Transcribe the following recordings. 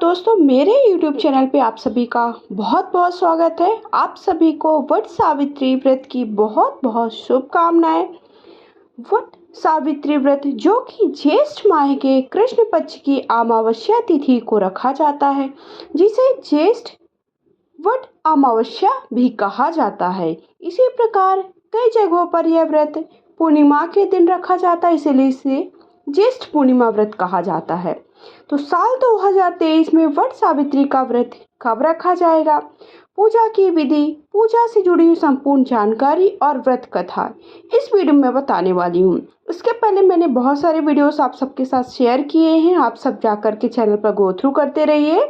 दोस्तों, मेरे YouTube channel पे आप सभी का बहुत बहुत स्वागत है। आप सभी को वट सावित्री व्रत की बहुत बहुत शुभकामनाएं। वट सावित्री व्रत जो कि ज्येष्ठ माह के कृष्ण पक्ष की अमावस्या तिथि को रखा जाता है, जिसे ज्येष्ठ वट अमावस्या भी कहा जाता है। इसी प्रकार कई जगहों पर यह व्रत पूर्णिमा के दिन रखा जाता है, इसलिए इसे ज्येष्ठ पूर्णिमा व्रत कहा जाता है। तो साल 2023 में वट सावित्री का व्रत कब रखा जाएगा, पूजा की विधि, पूजा से जुड़ी हुई संपूर्ण जानकारी और व्रत कथा इस वीडियो में बताने वाली हूँ। इसके पहले मैंने बहुत सारे वीडियोस आप सबके साथ शेयर किए हैं। आप सब जाकर के चैनल पर गो थ्रू करते रहिए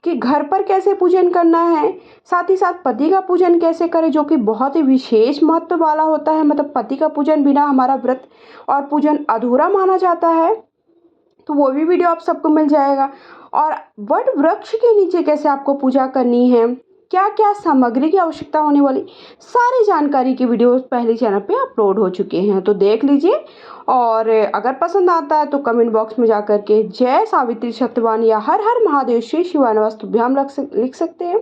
कि घर पर कैसे पूजन करना है, साथ ही साथ पति का पूजन कैसे करें, जो कि बहुत ही विशेष महत्व वाला होता है। मतलब पति का पूजन बिना हमारा व्रत और पूजन अधूरा माना जाता है, तो वो भी वीडियो आप सबको मिल जाएगा। और वट वृक्ष के नीचे कैसे आपको पूजा करनी है, क्या क्या सामग्री की आवश्यकता होने वाली, सारी जानकारी की वीडियो पहले चैनल पे अपलोड हो चुके हैं, तो देख लीजिए। और अगर पसंद आता है तो कमेंट बॉक्स में जाकर के जय सावित्री सत्यवान या हर हर महादेव श्री शिवानवस्तुभ्याम लिख सकते हैं।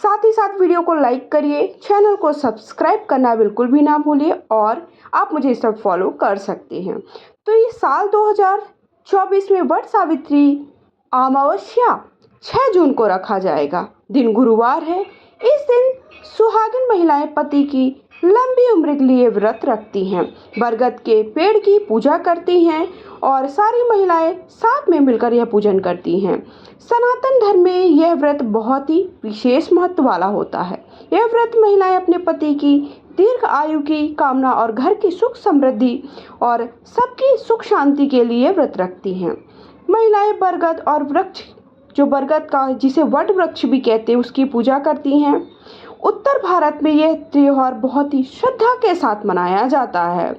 साथ ही साथ वीडियो को लाइक करिए, चैनल को सब्सक्राइब करना बिल्कुल भी ना भूलिए और आप मुझे इस पर फॉलो कर सकते हैं। तो ये साल 2024 में वट सावित्री अमावस्या 6 जून को रखा जाएगा। दिन गुरुवार है। इस दिन सुहागिन महिलाएं पति की लंबी उम्र के लिए व्रत रखती हैं, बरगद के पेड़ की पूजा करती हैं और सारी महिलाएं साथ में मिलकर यह पूजन करती हैं। सनातन धर्म में यह व्रत बहुत ही विशेष महत्व वाला होता है। यह व्रत महिलाएं अपने पति की दीर्घ आयु की कामना और घर की सुख समृद्धि और सबकी सुख शांति के लिए व्रत रखती हैं। महिलाएं बरगद और वृक्ष, जो बरगद का जिसे वट वृक्ष भी कहते हैं, उसकी पूजा करती हैं। उत्तर भारत में यह त्योहार बहुत ही श्रद्धा के साथ मनाया जाता है।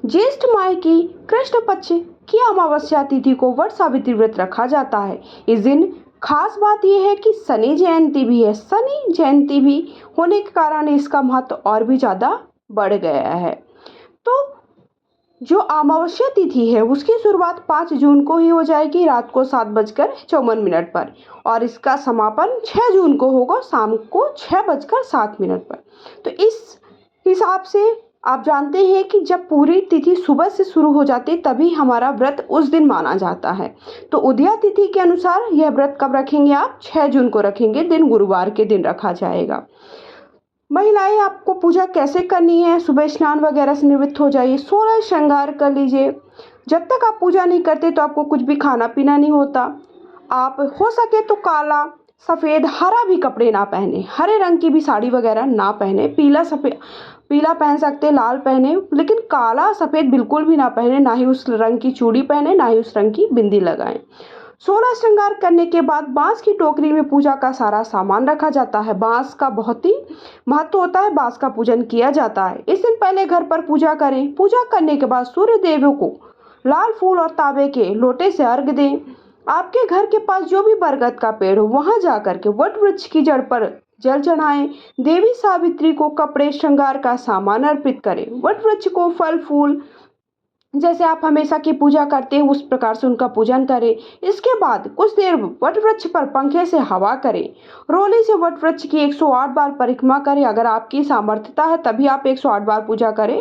ज्येष्ठ माह की कृष्ण पक्ष की अमावस्या तिथि को वट सावित्री व्रत रखा जाता है। इस दिन खास बात यह है कि शनि जयंती भी है। शनि जयंती भी होने के कारण इसका महत्व और भी ज़्यादा बढ़ गया है। तो जो अमावस्या तिथि है उसकी शुरुआत 5 जून को ही हो जाएगी, रात को 7:54 पर, और इसका समापन 6 जून को होगा, शाम को 6:07 पर। तो इस हिसाब से आप जानते हैं कि जब पूरी तिथि सुबह से शुरू हो जाती है तभी हमारा व्रत उस दिन माना जाता है। तो उदया तिथि के अनुसार यह व्रत कब रखेंगे आप, 6 जून को रखेंगे। दिन गुरुवार के दिन रखा जाएगा। महिलाएं आपको पूजा कैसे करनी है, सुबह स्नान वगैरह से निवृत्त हो जाइए, 16 श्रृंगार कर लीजिए। जब तक आप पूजा नहीं करते तो आपको कुछ भी खाना पीना नहीं होता। आप हो सके तो काला, सफ़ेद, हरा भी कपड़े ना पहने, हरे रंग की भी साड़ी वगैरह ना पहने। पीला पहन सकते, लाल पहने, लेकिन काला सफ़ेद बिल्कुल भी ना पहने। ना ही उस रंग की चूड़ी पहने, ना ही उस रंग की बिंदी लगाएं। 16 श्रृंगार करने के बाद बांस की टोकरी में पूजा का सारा सामान रखा जाता है। बांस का बहुत ही महत्व होता है, बांस का पूजन किया जाता है। इस दिन पहले घर पर पूजा करें। पूजा करने के बाद सूर्य देव को लाल फूल और तांबे के लोटे से अर्घ दें। आपके घर के पास जो भी बरगद का पेड़ हो वहां जाकर के वट वृक्ष की जड़ पर जल चढ़ाएं। देवी सावित्री को कपड़े, श्रृंगार का सामान अर्पित करें। वट वृक्ष को फल फूल, जैसे आप हमेशा की पूजा करते हैं उस प्रकार से उनका पूजन करें। इसके बाद कुछ देर वट वृक्ष पर पंखे से हवा करें। रोली से वट वृक्ष की 108 बार परिक्रमा करें। अगर आपकी सामर्थ्यता है तभी आप 108 बार पूजा करें,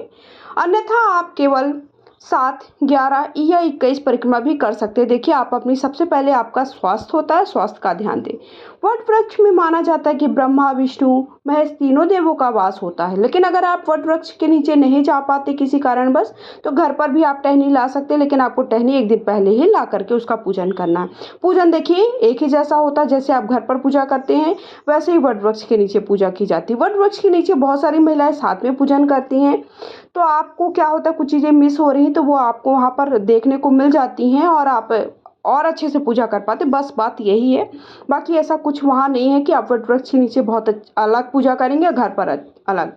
अन्यथा आप केवल 7, 11 या 21 परिक्रमा भी कर सकते हैं। देखिए, आप अपनी सबसे पहले आपका स्वास्थ्य होता है, स्वास्थ्य का ध्यान दें। वट वृक्ष में माना जाता है कि ब्रह्मा, विष्णु, महेश तीनों देवों का वास होता है। लेकिन अगर आप वट वृक्ष के नीचे नहीं जा पाते किसी कारणवश, तो घर पर भी आप टहनी ला सकते, लेकिन आपको टहनी एक दिन पहले ही ला करके उसका पूजन करना है। पूजन देखिए एक ही जैसा होता है, जैसे आप घर पर पूजा करते हैं वैसे ही वट वृक्ष के नीचे पूजा की जाती है। वट वृक्ष के नीचे बहुत सारी महिलाएं साथ में पूजन करती हैं। तो आपको क्या होता है, कुछ चीज़ें मिस हो रही हैं तो वो आपको वहाँ पर देखने को मिल जाती हैं और आप और अच्छे से पूजा कर पाते। बस बात यही है, बाकी ऐसा कुछ वहाँ नहीं है कि आप वट वृक्ष के नीचे बहुत अलग पूजा करेंगे, घर पर अलग।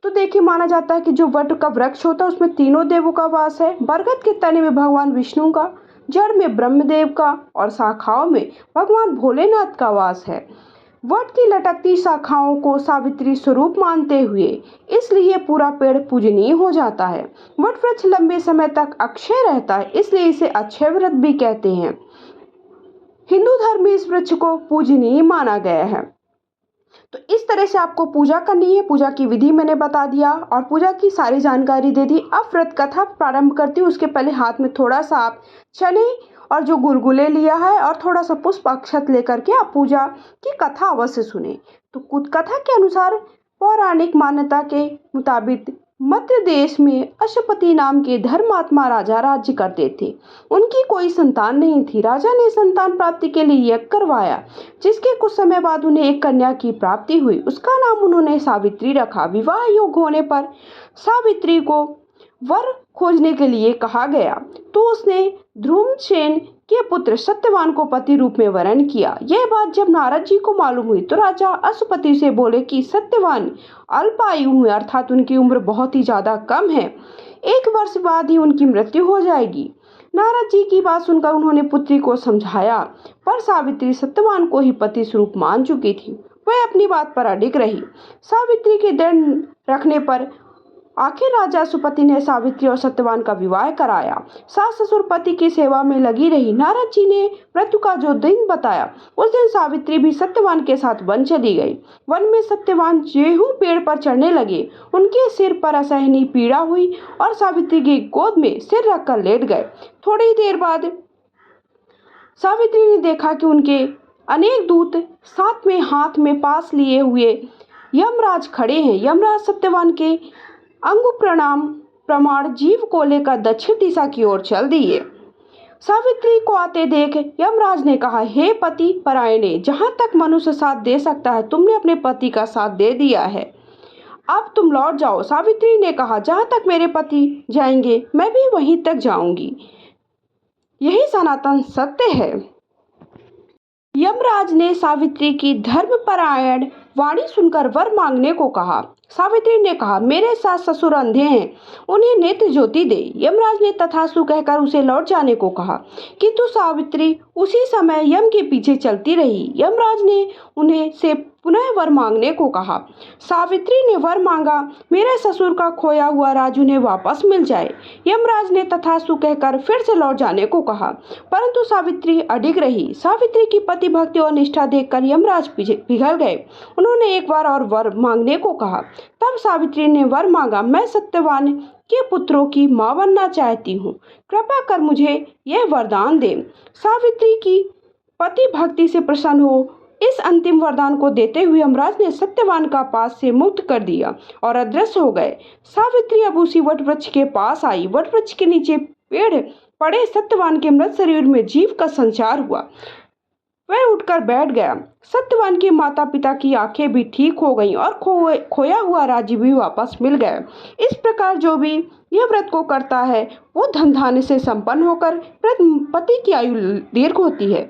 तो देखिए, माना जाता है कि जो वट का वृक्ष होता है उसमें तीनों देवों का वास है। बरगद के तने में भगवान विष्णु का, जड़ में ब्रह्मदेव का और शाखाओं में भगवान भोलेनाथ का वास है। वट की लटकती शाखाओं को सावित्री स्वरूप मानते हुए इसलिए पूरा पेड़ पूजनीय हो जाता है। वट वृक्ष लंबे समय तक अक्षय रहता है, इसलिए इसे अक्षय व्रत भी कहते हैं। हिंदू धर्म में इस वृक्ष को पूजनीय माना गया है। तो इस तरह से आपको पूजा करनी है। पूजा की विधि मैंने बता दिया और पूजा की सारी जानकारी दे दी। अब व्रत कथा प्रारंभ करती हूँ। उसके पहले हाथ में थोड़ा सा आप चने और जो गुलगुले लिया है और थोड़ा सा पुष्प अक्षत लेकर के आप पूजा की कथा अवश्य सुने। तो कुछ कथा के अनुसार पौराणिक मान्यता के मुताबिक मध्य देश में अश्वपति नाम के धर्मात्मा राजा राज्य करते थे। उनकी कोई संतान नहीं थी। राजा ने संतान प्राप्ति के लिए यज्ञ करवाया, जिसके कुछ समय बाद उन्हें एक कन्या की प्राप्ति हुई। उसका नाम उन्होंने सावित्री रखा। विवाह योग्य होने पर सावित्री को वर खोजने के लिए कहा गया, तो उसने ध्रुमसेन के पुत्र सत्यवान को पति रूप में वरण किया। यह बात जब नारद जी को मालूम हुई तो राजा अश्वपति से बोले कि सत्यवान अल्पायु हुए, अर्थात उनकी उम्र बहुत ही ज्यादा कम है। 1 वर्ष बाद ही उनकी मृत्यु हो जाएगी। नारद जी की बात सुनकर उन्होंने पुत्री को समझाया, पर सावित्री सत्यवान को ही पति स्वरूप मान चुकी थी। वह अपनी बात पर अडिग रही। सावित्री के दृढ़ रखने पर आखिर राजा अश्वपति ने सावित्री और सत्यवान का विवाह कराया। सास ससुर पति की सेवा में लगी रही। नारद जी ने मृत्यु का जो दिन बताया, उस दिन सावित्री भी सत्यवान के साथ वन चली गई। वन में सत्यवान जेहू पेड़ पर चढ़ने लगे। उनके सिर पर असहनीय पीड़ा हुई और सावित्री की गोद में सिर रखकर लेट गए। थोड़ी देर बाद सावित्री ने देखा कि उनके अनेक दूत साथ में हाथ में पास लिए हुए यमराज खड़े हैं। यमराज सत्यवान के अंगु प्रमाण जीव को लेकर दक्षिण दिशा की ओर चल दिए। सावित्री को आते देख यमराज ने कहा, हे पति परायणे, जहां तक मनुष्य साथ दे सकता है तुमने अपने पति का साथ दे दिया है, अब तुम लौट जाओ। सावित्री ने कहा, जहां तक मेरे पति जाएंगे मैं भी वहीं तक जाऊंगी, यही सनातन सत्य है। यमराज ने सावित्री की धर्मपरायण वाणी सुनकर वर मांगने को कहा। सावित्री ने कहा, मेरे सास ससुर अंधे हैं, उन्हें नेत्र ज्योति दे। यमराज ने तथास्तु कहकर उसे लौट जाने को कहा, किंतु सावित्री उसी समय यम के पीछे चलती रही। यमराज ने उन्हें से पुनः वर मांगने को कहा। सावित्री ने वर मांगा, मेरे ससुर का खोया हुआ राज उन्हें वापस मिल जाए। यमराज ने तथास्तु कहकर फिर से लौट जाने को कहा, परंतु सावित्री अडिग रही। सावित्री की पति भक्ति और निष्ठा देखकर यमराज पिघल गए। उन्होंने एक बार और वर मांगने को कहा। तब सावित्री ने वर मांगा, मैं सत्यवान के पुत्रों की मां बनना चाहती हूँ, कृपा कर मुझे यह वरदान दे। सावित्री की पति भक्ति से प्रसन्न हो इस अंतिम वरदान को देते हुए यमराज ने सत्यवान का पास से मुक्त कर दिया और अदृश्य हो गए। सावित्री अब उसी वट वृक्ष के पास आई। वट वृक्ष के नीचे पेड़ पड़े सत्यवान के मृत शरीर में जीव का संचार हुआ। वह उठकर बैठ गया। सत्यवान के माता पिता की आंखें भी ठीक हो गईं और खोया हुआ राज्य भी वापस मिल गया। इस प्रकार जो भी यह व्रत को करता है वो धन धान्य से संपन्न होकर पति की आयु दीर्घ होती है।